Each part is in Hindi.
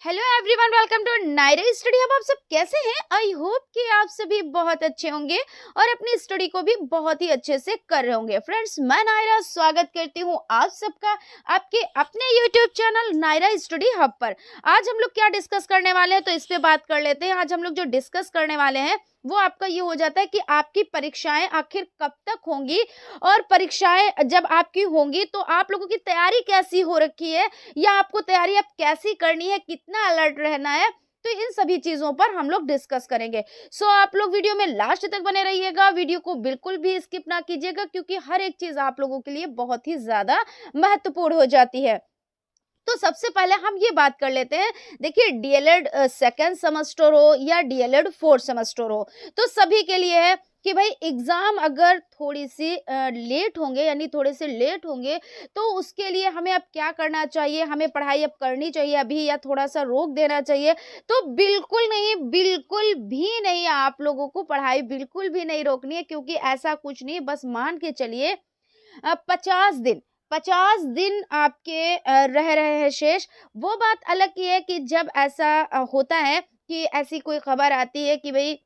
Hello everyone, welcome to Naira study hub. आप सब कैसे हैं? आई होप कि आप सभी बहुत अच्छे होंगे और अपनी स्टडी को भी बहुत ही अच्छे से कर रहे होंगे। फ्रेंड्स, मैं नायरा स्वागत करती हूं आप सबका आपके अपने YouTube channel Naira study hub पर। आज हम लोग क्या डिस्कस करने वाले हैं, तो इस पे बात कर लेते हैं। आज हम लोग जो डिस्कस करने वाले हैं वो आपका ये हो जाता है कि आपकी परीक्षाएं आखिर कब तक होंगी, और परीक्षाएं जब आपकी होंगी तो आप लोगों की तैयारी कैसी हो रखी है, या आपको तैयारी अब कैसी करनी है, कितना अलर्ट रहना है। तो इन सभी चीजों पर हम लोग डिस्कस करेंगे। सो आप लोग वीडियो में लास्ट तक बने रहिएगा, वीडियो को बिल्कुल भी स्किप ना कीजिएगा, क्योंकि हर एक चीज आप लोगों के लिए बहुत ही ज्यादा महत्वपूर्ण हो जाती है। तो सबसे पहले हम ये बात कर लेते हैं। देखिए, डीएलएड सेकेंड सेमेस्टर हो या डीएलएड फोर्थ सेमेस्टर हो, तो सभी के लिए है कि भाई एग्जाम अगर थोड़ी सी लेट होंगे, यानी थोड़े से लेट होंगे, तो उसके लिए हमें अब क्या करना चाहिए, हमें पढ़ाई अब करनी चाहिए अभी, या थोड़ा सा रोक देना चाहिए? तो बिल्कुल नहीं, बिल्कुल भी नहीं, आप लोगों को पढ़ाई बिल्कुल भी नहीं रोकनी है, क्योंकि ऐसा कुछ नहीं। बस मान के चलिए 50 दिन, 50 दिन आपके रह रहे हैं शेष। वो बात अलग की है कि जब ऐसा होता है कि ऐसी कोई खबर आती है कि भाई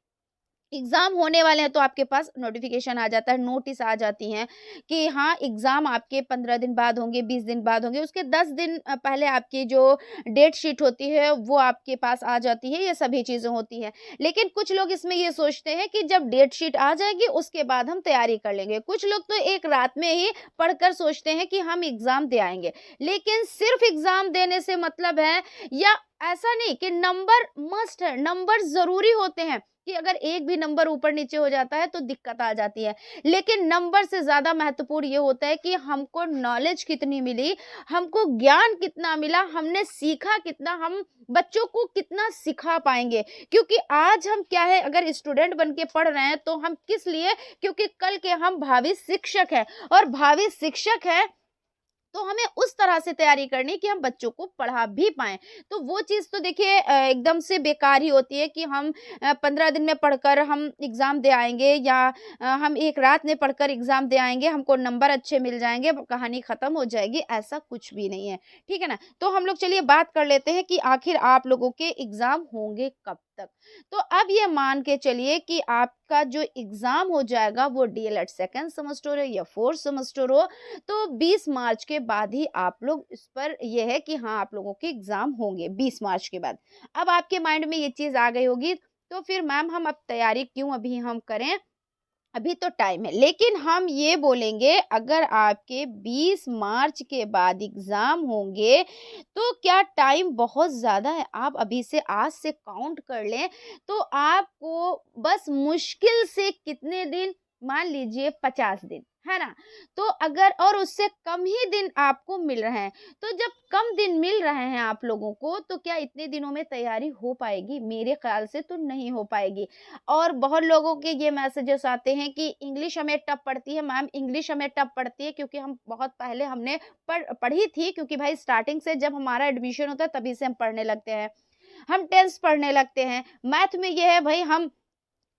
एग्जाम होने वाले हैं, तो आपके पास नोटिफिकेशन आ जाता है, नोटिस आ जाती हैं कि हाँ एग्जाम आपके 15 दिन बाद होंगे, 20 दिन बाद होंगे। उसके 10 दिन पहले आपकी जो डेट शीट होती है वो आपके पास आ जाती है। ये सभी चीजें होती हैं, लेकिन कुछ लोग इसमें ये सोचते हैं कि जब डेट शीट आ जाएगी उसके बाद हम तैयारी कर लेंगे। कुछ लोग तो एक रात में ही पढ़कर सोचते हैं कि हम एग्जाम दे आएंगे। लेकिन सिर्फ एग्जाम देने से मतलब है, या ऐसा नहीं कि नंबर मस्ट है, नंबर जरूरी होते हैं कि अगर एक भी नंबर ऊपर नीचे हो जाता है तो दिक्कत आ जाती है। लेकिन नंबर से ज्यादा महत्वपूर्ण ये होता है कि हमको नॉलेज कितनी मिली, हमको ज्ञान कितना मिला, हमने सीखा कितना, हम बच्चों को कितना सिखा पाएंगे। क्योंकि आज हम क्या है, अगर स्टूडेंट बन के पढ़ रहे हैं तो हम किस लिए, क्योंकि कल के हम भावी शिक्षक हैं, और भावी शिक्षक है तो हमें उस तरह से तैयारी करनी कि हम बच्चों को पढ़ा भी पाएं। तो वो चीज़ तो देखिए एकदम से बेकार ही होती है कि हम 15 दिन में पढ़कर हम एग्ज़ाम दे आएंगे, या हम एक रात में पढ़कर एग्ज़ाम दे आएंगे, हमको नंबर अच्छे मिल जाएंगे, कहानी ख़त्म हो जाएगी। ऐसा कुछ भी नहीं है, ठीक है ना। तो हम लोग चलिए बात कर लेते हैं कि आखिर आप लोगों के एग्ज़ाम होंगे कब तक। तो अब ये मान के चलिए कि आपका जो एग्ज़ाम हो जाएगा वो डीएलएड सेकेंड सेमेस्टर हो या फोर्थ सेमेस्टर हो, तो 20 मार्च के बाद ही आप लोग इस पर ये है कि हाँ आप लोगों के एग्जाम होंगे 20 मार्च के बाद। अब आपके माइंड में ये चीज आ गई होगी, तो फिर मैम हम अब तैयारी क्यों अभी हम करें, अभी तो टाइम है। लेकिन हम ये बोलेंगे, अगर आपके 20 मार्च के बाद एग्जाम होंगे तो क्या टाइम बहुत ज्यादा है? आप अभी से आज से काउंट कर लें तो आपको बस मुश्किल से कितने दिन, मान लीजिए 50 दिन, है ना। तो अगर और उससे कम ही दिन आपको मिल रहे हैं, तो जब कम दिन मिल रहे हैं आप लोगों को, तो क्या इतने दिनों में तैयारी हो पाएगी? मेरे ख्याल से तो नहीं हो पाएगी। और बहुत लोगों के ये मैसेजेस आते हैं कि इंग्लिश हमें टफ पड़ती है। मैम, इंग्लिश हमें टफ पड़ती है क्योंकि हम बहुत पहले हमने पढ़ी थी, क्योंकि भाई स्टार्टिंग से जब हमारा एडमिशन होता है तभी से हम पढ़ने लगते हैं, हम टेंस पढ़ने लगते हैं। मैथ में ये है भाई, हम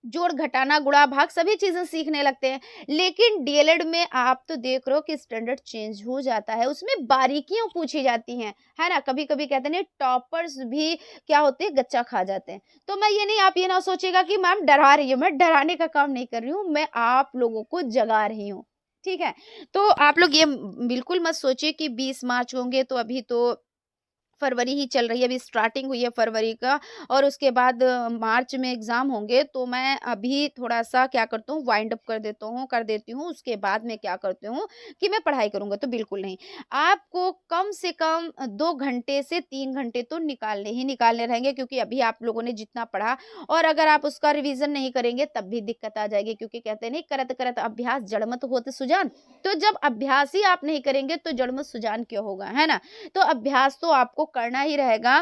जोड़ घटाना गुणा भाग सभी चीजें सीखने लगते हैं। लेकिन डीएलएड में आप तो देख रहे हो कि स्टैंडर्ड चेंज हो जाता है, उसमें बारीकियां पूछी जाती हैं, है ना। कभी कभी कहते हैं टॉपर्स भी क्या होते हैं, गच्चा खा जाते हैं। तो मैं ये नहीं, आप ये ना सोचिएगा कि मैम डरा रही हूँ, मैं डराने का काम नहीं कर रही हूँ, मैं आप लोगों को जगा रही हूँ, ठीक है। तो आप लोग ये बिल्कुल मत सोचिए कि 20 मार्च होंगे, तो अभी तो फरवरी ही चल रही है, अभी स्टार्टिंग हुई है फरवरी का, और उसके बाद मार्च में एग्ज़ाम होंगे। तो मैं अभी थोड़ा-सा क्या करता हूँ, वाइंड अप कर देती हूँ, उसके बाद मैं क्या करती हूँ कि मैं पढ़ाई करूँगा, तो बिल्कुल नहीं। आपको कम से कम 2 घंटे से 3 घंटे तो निकालने ही निकालने रहेंगे, क्योंकि अभी आप लोगों ने जितना पढ़ा, और अगर आप उसका रिवीज़न नहीं करेंगे तब भी दिक्कत आ जाएगी, क्योंकि कहते हैं नहीं, करत करत अभ्यास जड़मत होत सुजान। तो जब अभ्यास ही आप नहीं करेंगे तो जड़मत सुजान क्यों होगा, है ना। तो अभ्यास तो आपको करना ही रहेगा।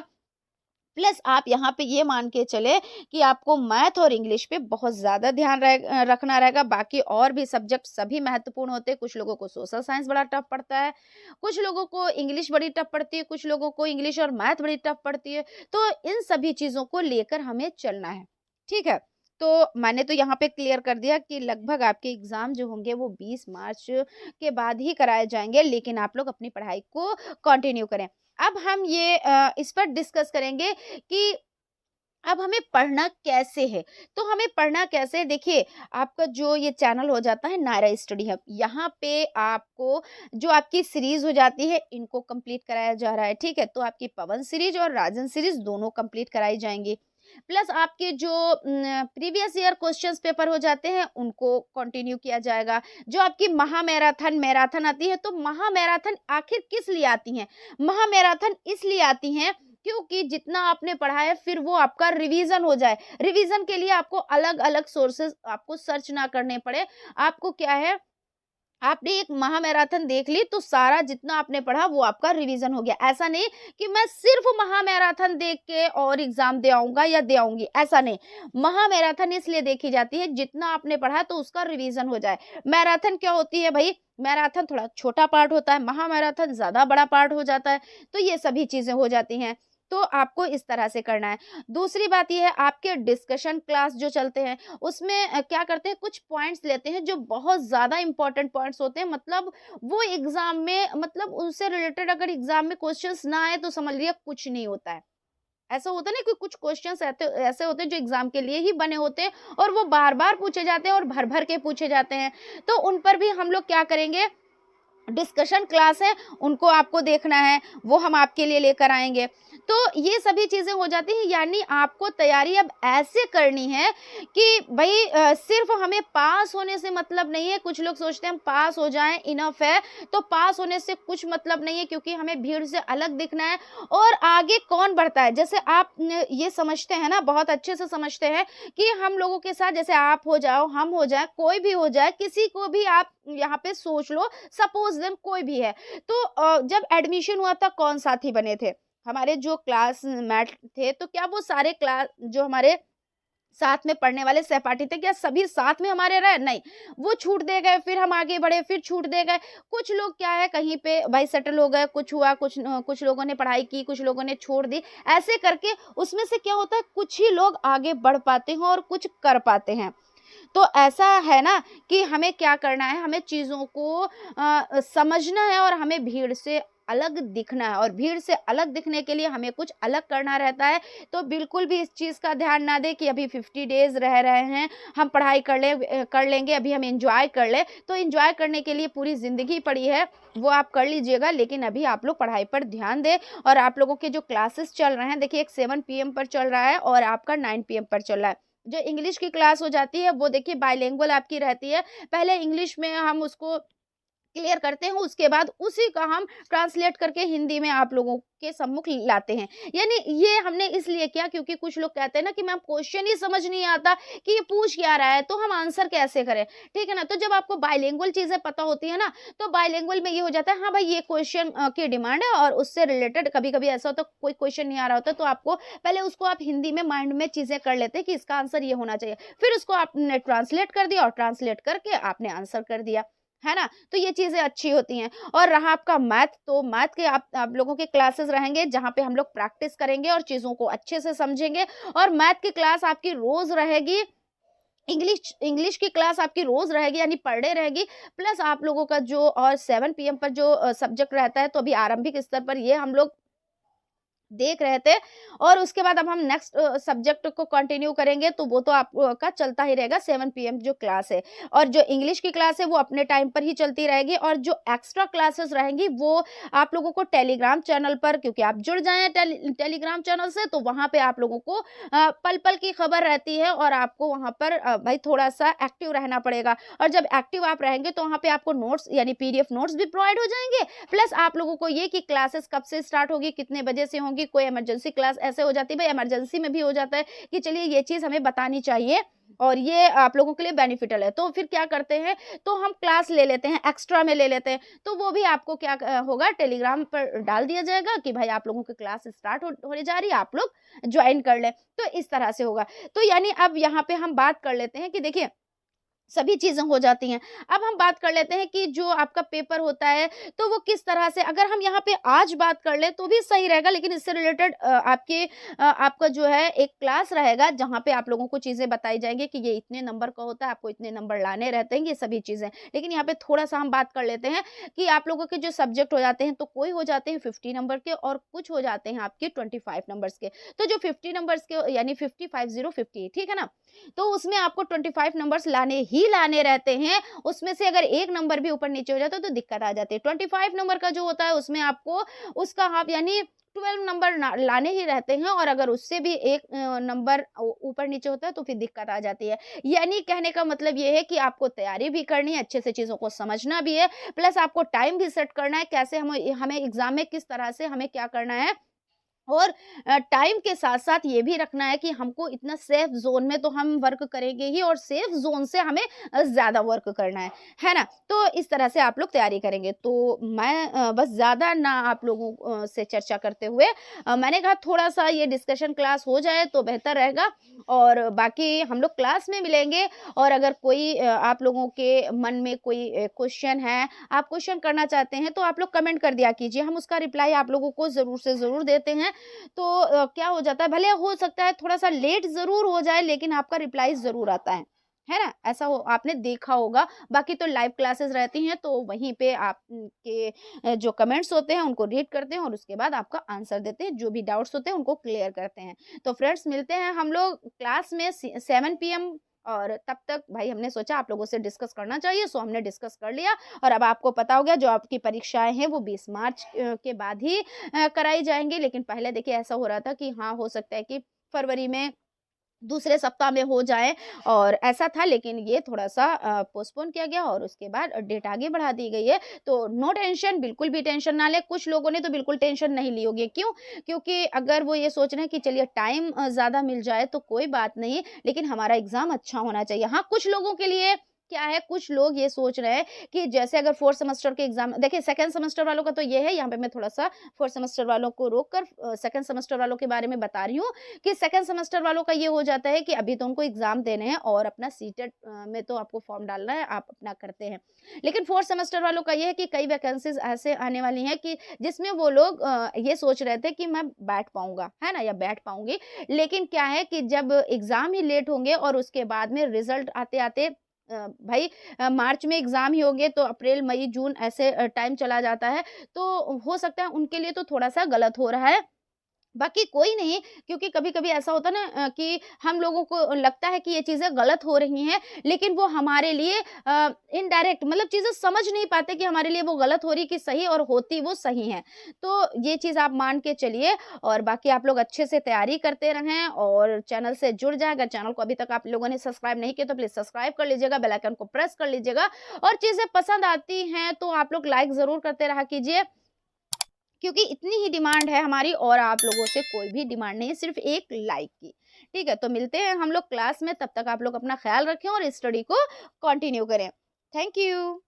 प्लस आप यहाँ पे ये मान के चले कि आपको मैथ और इंग्लिश पे बहुत ज़्यादा ध्यान रखना रहेगा। बाकी और भी सब्जेक्ट सभी महत्वपूर्ण होते हैं। कुछ लोगों को सोशल साइंस बड़ा टफ पड़ता है, कुछ लोगों को इंग्लिश बड़ी टफ पड़ती है, कुछ लोगों को इंग्लिश और मैथ बड़ी टफ पड़ती है। तो इन सभी चीज़ों को लेकर हमें चलना है, ठीक है। तो मैंने तो यहाँ पे क्लियर कर दिया कि लगभग आपके एग्ज़ाम जो होंगे वो 20 मार्च के बाद ही कराए जाएँगे, लेकिन आप लोग अपनी पढ़ाई को कंटिन्यू करें। अब हम ये इस पर डिस्कस करेंगे कि अब हमें पढ़ना कैसे है? तो हमें पढ़ना कैसे है देखिए, आपका जो ये चैनल हो जाता है नायरा स्टडी हब, यहाँ पे आपको जो आपकी सीरीज़ हो जाती है इनको कंप्लीट कराया जा रहा है, ठीक है? तो आपकी पवन सीरीज़ और राजन सीरीज़ दोनों कंप्लीट कराई जाएँगी। प्लस आपके जो प्रीवियस ईयर क्वेश्चंस पेपर हो जाते हैं उनको कंटिन्यू किया जाएगा। जो आपकी मैराथन आती है, तो महामैराथन आखिर किस लिए आती हैं? महामैराथन इसलिए आती हैं क्योंकि जितना आपने पढ़ा है फिर वो आपका रिवीजन हो जाए। रिवीजन के लिए आपको अलग-अलग सोर्सेज़ आपको सर्च ना करने पड़े। आपको क्या है, आपने एक महा मैराथन देख ली तो सारा जितना आपने पढ़ा वो आपका रिवीजन हो गया। ऐसा नहीं कि मैं सिर्फ महा मैराथन देख के और एग्जाम दे आऊंगा या दे आऊंगी, ऐसा नहीं। महा मैराथन इसलिए देखी जाती है जितना आपने पढ़ा तो उसका रिवीजन हो जाए। मैराथन क्या होती है भाई? मैराथन थोड़ा छोटा पार्ट होता है, महा मैराथन ज्यादा बड़ा पार्ट हो जाता है। तो ये सभी चीजें हो जाती हैं। तो आपको इस तरह से करना है। दूसरी बात ये है, आपके डिस्कशन क्लास जो चलते हैं उसमें क्या करते हैं, कुछ पॉइंट्स लेते हैं जो बहुत ज़्यादा इंपॉर्टेंट पॉइंट्स होते हैं, मतलब वो एग्जाम में, मतलब उनसे रिलेटेड अगर एग्जाम में क्वेश्चंस ना आए तो समझ लिया कुछ नहीं होता है। ऐसा होता है ना कि कुछ क्वेश्चंस ऐसे होते हैं जो एग्जाम के लिए ही बने होते हैं और वो बार बार पूछे जाते हैं और भर भर के पूछे जाते हैं। तो उन पर भी हम लोग क्या करेंगे, डिस्कशन क्लास है उनको आपको देखना है, वो हम आपके लिए लेकर आएंगे। तो ये सभी चीजें हो जाती हैं, यानी आपको तैयारी अब ऐसे करनी है कि भाई सिर्फ हमें पास होने से मतलब नहीं है। कुछ लोग सोचते हैं हम पास हो जाएं इनफ है, तो पास होने से कुछ मतलब नहीं है, क्योंकि हमें भीड़ से अलग दिखना है और आगे कौन बढ़ता है। जैसे आप ये समझते हैं ना, बहुत अच्छे से समझते हैं कि हम लोगों के साथ, जैसे आप हो जाओ, हम हो जाए, कोई भी हो जाए, किसी को भी आप यहाँ पे सोच लो, सपोज देम कोई भी है। तो जब एडमिशन हुआ था कौन साथी बने थे? हमारे जो क्लासमेट थे, तो क्या वो सारे क्लास जो हमारे साथ में पढ़ने वाले सहपाठी थे, क्या सभी साथ में हमारे रहे? नहीं, वो छूट दे गए, फिर हम आगे बढ़े, फिर छूट दे गए। कुछ लोग क्या है, कहीं पे भाई सेटल हो गए, कुछ हुआ, कुछ लोगों ने पढ़ाई की, कुछ लोगों ने छोड़ दी। ऐसे करके उसमें से क्या होता है, कुछ ही लोग आगे बढ़ पाते हैं और कुछ कर पाते हैं। तो ऐसा है ना कि हमें क्या करना है, हमें चीज़ों को समझना है और हमें भीड़ से अलग दिखना है, और भीड़ से अलग दिखने के लिए हमें कुछ अलग करना रहता है। तो बिल्कुल भी इस चीज़ का ध्यान ना दें कि अभी 50 डेज़ रह रहे हैं, हम पढ़ाई कर लेंगे, अभी हम एन्जॉय कर लें। तो एन्जॉय करने के लिए पूरी ज़िंदगी पड़ी है, वो आप कर लीजिएगा, लेकिन अभी आप लोग पढ़ाई पर ध्यान दें। और आप लोगों के जो क्लासेस चल रहे हैं, देखिए एक 7 पीएम पर चल रहा है और आपका 9 पीएम पर चल रहा है। जो इंग्लिश की क्लास हो जाती है वो देखिए बाइलिंगुअल आपकी रहती है। पहले इंग्लिश में हम उसको क्लियर करते हैं, उसके बाद उसी का हम ट्रांसलेट करके हिंदी में आप लोगों के सम्मुख लाते हैं। यानी ये हमने इसलिए किया क्योंकि कुछ लोग कहते हैं ना कि मैम क्वेश्चन ही समझ नहीं आता कि ये पूछ क्या रहा है, तो हम आंसर कैसे करें, ठीक है ना। तो जब आपको बाइलिंगुअल चीजें पता होती है ना, तो बाइलिंगुअल में ये हो जाता है, हाँ भाई ये क्वेश्चन की डिमांड है और उससे रिलेटेड कभी कभी ऐसा होता है कोई क्वेश्चन नहीं आ रहा होता, तो आपको पहले उसको आप हिंदी में माइंड में चीजें कर लेते हैं कि इसका आंसर ये होना चाहिए, फिर उसको आपने ट्रांसलेट कर दिया और ट्रांसलेट करके आपने आंसर कर दिया, है ना। तो ये चीजें अच्छी होती हैं। और रहा आपका मैथ, तो मैथ के आप लोगों के क्लासेस रहेंगे जहाँ पे हम लोग प्रैक्टिस करेंगे और चीजों को अच्छे से समझेंगे। और मैथ की क्लास आपकी रोज रहेगी, इंग्लिश इंग्लिश की क्लास आपकी रोज रहेगी, यानी पर डे रहेगी। प्लस आप लोगों का जो और 7 पीएम पर जो सब्जेक्ट रहता है, तो अभी आरंभिक स्तर पर ये हम लोग देख रहे थे। और उसके बाद अब हम नेक्स्ट सब्जेक्ट को कंटिन्यू करेंगे, तो वो तो आपका चलता ही रहेगा 7 पीएम जो क्लास है। और जो इंग्लिश की क्लास है वो अपने टाइम पर ही चलती रहेगी, और जो एक्स्ट्रा क्लासेस रहेंगी वो आप लोगों को टेलीग्राम चैनल पर, क्योंकि आप जुड़ जाए टेलीग्राम चैनल से, तो वहां पे आप लोगों को पल पल की खबर रहती है और आपको वहां पर भाई थोड़ा सा एक्टिव रहना पड़ेगा। और जब एक्टिव आप रहेंगे तो वहां पे आपको नोट्स यानी पीडीएफ नोट्स भी प्रोवाइड हो जाएंगे। प्लस आप लोगों को ये कि क्लासेस कब से स्टार्ट होगी, कितने बजे से होंगी, कोई इमरजेंसी क्लास ऐसे हो जाती है, भाई इमरजेंसी में भी हो जाता है कि चलिए ये चीज हमें बतानी चाहिए और ये आप लोगों के लिए बेनिफिशियल है, तो फिर क्या करते हैं, तो हम क्लास ले लेते हैं, एक्स्ट्रा में ले लेते हैं। तो वो भी आपको क्या होगा, टेलीग्राम पर डाल दिया जाएगा कि भाई आप लोगों की क्लास स्टार्ट होने जा रही है, आप लोग ज्वाइन कर लें। तो इस तरह से होगा। तो यानी अब यहाँ पे हम बात कर लेते हैं कि देखिए सभी चीज़ें हो जाती हैं। अब हम बात कर लेते हैं कि जो आपका पेपर होता है, तो वो किस तरह से, अगर हम यहाँ पे आज बात कर लें तो भी सही रहेगा, लेकिन इससे रिलेटेड आपका जो है एक क्लास रहेगा जहाँ पे आप लोगों को चीज़ें बताई जाएँगी कि ये इतने नंबर का होता है, आपको इतने नंबर लाने रहते हैं, ये सभी चीज़ें। लेकिन यहाँ पे थोड़ा-सा हम बात कर लेते हैं कि आप लोगों के जो सब्जेक्ट हो जाते हैं, तो कोई हो जाते हैं 50 नंबर के और कुछ हो जाते हैं आपके 25 नंबर्स के। तो जो 50 नंबर्स के यानी 50, 50, ठीक है ना? तो उसमें आपको 25 नंबर्स लाने ही लाने रहते हैं। उसमें से अगर 1 नंबर भी ऊपर-नीचे हो जाता है तो दिक्कत आ जाती है। 25 नंबर का जो होता है उसमें आपको उसका हाफ यानी 12 नंबर ना लाने ही रहते हैं, और अगर उससे भी 1 नंबर ऊपर-नीचे होता है तो फिर दिक्कत आ जाती है। यानी कहने का मतलब ये है कि आपको तैयारी भी करनी है, अच्छे से चीज़ों को समझना भी है, प्लस आपको टाइम भी सेट करना है, कैसे हमें हमें एग्ज़ाम में किस तरह से हमें क्या करना है, और टाइम के साथ-साथ ये भी रखना है कि हमको इतना सेफ ज़ोन में तो हम वर्क करेंगे ही, और सेफ ज़ोन से हमें ज़्यादा वर्क करना है ना? तो इस तरह से आप लोग तैयारी करेंगे। तो मैं बस ज़्यादा ना आप लोगों से चर्चा करते हुए मैंने कहा थोड़ा-सा ये डिस्कशन क्लास हो जाए तो बेहतर रहेगा, और बाकी हम लोग क्लास में मिलेंगे। और अगर कोई आप लोगों के मन में कोई क्वेश्चन है, आप क्वेश्चन करना चाहते हैं, तो आप लोग कमेंट कर दिया कीजिए, हम उसका रिप्लाई आप लोगों को ज़रूर से ज़रूर देते हैं। तो क्या हो जाता है, भले हो सकता है थोड़ा-सा लेट ज़रूर हो जाए, लेकिन आपका रिप्लाई ज़रूर आता है ना? ऐसा हो आपने देखा होगा। बाकी तो लाइव क्लासेस रहती हैं, तो वहीं पे आप के जो कमेंट्स होते हैं उनको रीड करते हैं और उसके बाद आपका आंसर देते हैं, जो भी डाउट्स होते हैं उनको क्लियर करते हैं। तो फ्रेंड्स, मिलते हैं हम लोग क्लास में 7 पीएम, और तब तक भाई हमने सोचा आप लोगों से डिस्कस करना चाहिए, सो हमने डिस्कस कर लिया। और अब आपको पता हो गया जो आपकी परीक्षाएँ हैं वो 20 मार्च के बाद ही कराई जाएँगी। लेकिन पहले देखिए ऐसा हो रहा था कि हाँ, हो सकता है कि फरवरी में दूसरे सप्ताह में हो जाए, और ऐसा था, लेकिन ये थोड़ा-सा पोस्टपोन किया गया और उसके बाद डेट आगे बढ़ा दी गई है। तो नो टेंशन, बिल्कुल भी टेंशन ना लें। कुछ लोगों ने तो बिल्कुल टेंशन नहीं ली होगी, क्यों? क्योंकि अगर वो ये सोच रहे हैं कि चलिए टाइम ज़्यादा मिल जाए तो कोई बात नहीं, लेकिन हमारा एग्ज़ाम अच्छा होना चाहिए। हाँ, कुछ लोगों के लिए क्या है, कुछ लोग ये सोच रहे हैं कि जैसे अगर 4th सेमेस्टर के एग्ज़ाम देखिए, 2nd सेमेस्टर वालों का तो ये है, यहाँ पे मैं थोड़ा-सा 4th सेमेस्टर वालों को रोक कर 2nd सेमेस्टर वालों के बारे में बता रही हूँ कि 2nd सेमेस्टर वालों का ये हो जाता है कि अभी तो उनको एग्ज़ाम देने हैं, और अपना सीटेट में तो आपको फॉर्म डालना है, आप अपना करते हैं। लेकिन 4th सेमेस्टर वालों का ये है कि कई वैकेंसीज़ ऐसे आने वाली हैं कि जिसमें वो लोग ये सोच रहे थे कि मैं बैठ पाऊँगा, है ना? या बैठ पाऊँगी। लेकिन क्या है कि जब एग्ज़ाम ही लेट होंगे और उसके बाद में रिज़ल्ट आते-आते भाई मार्च में एग्ज़ाम ही होंगे, तो अप्रैल, मई, जून ऐसे टाइम चला जाता है। तो हो सकता है उनके लिए तो थोड़ा-सा गलत हो रहा है। बाकी कोई नहीं, क्योंकि कभी-कभी ऐसा होता है ना कि हम लोगों को लगता है कि ये चीज़ें गलत हो रही हैं, लेकिन वो हमारे लिए इनडायरेक्ट मतलब चीज़ें समझ नहीं पाते कि हमारे लिए वो गलत हो रही कि सही, और होती वो सही हैं। तो ये चीज़ आप मान के चलिए, और बाकी आप लोग अच्छे से तैयारी करते रहें और चैनल से जुड़ जाएँ। अगर चैनल को अभी तक आप लोगों ने सब्सक्राइब नहीं किया तो प्लीज़ सब्सक्राइब कर लीजिएगा, बेल आइकन को प्रेस कर लीजिएगा, और चीज़ें पसंद आती हैं तो आप लोग लाइक ज़रूर करते रहा कीजिए, क्योंकि इतनी ही डिमांड है हमारी, और आप लोगों से कोई भी डिमांड नहीं है, सिर्फ एक लाइक की। ठीक है? तो मिलते हैं हम लोग क्लास में, तब तक आप लोग अपना ख़्याल रखें और स्टडी को कंटिन्यू करें। Thank you.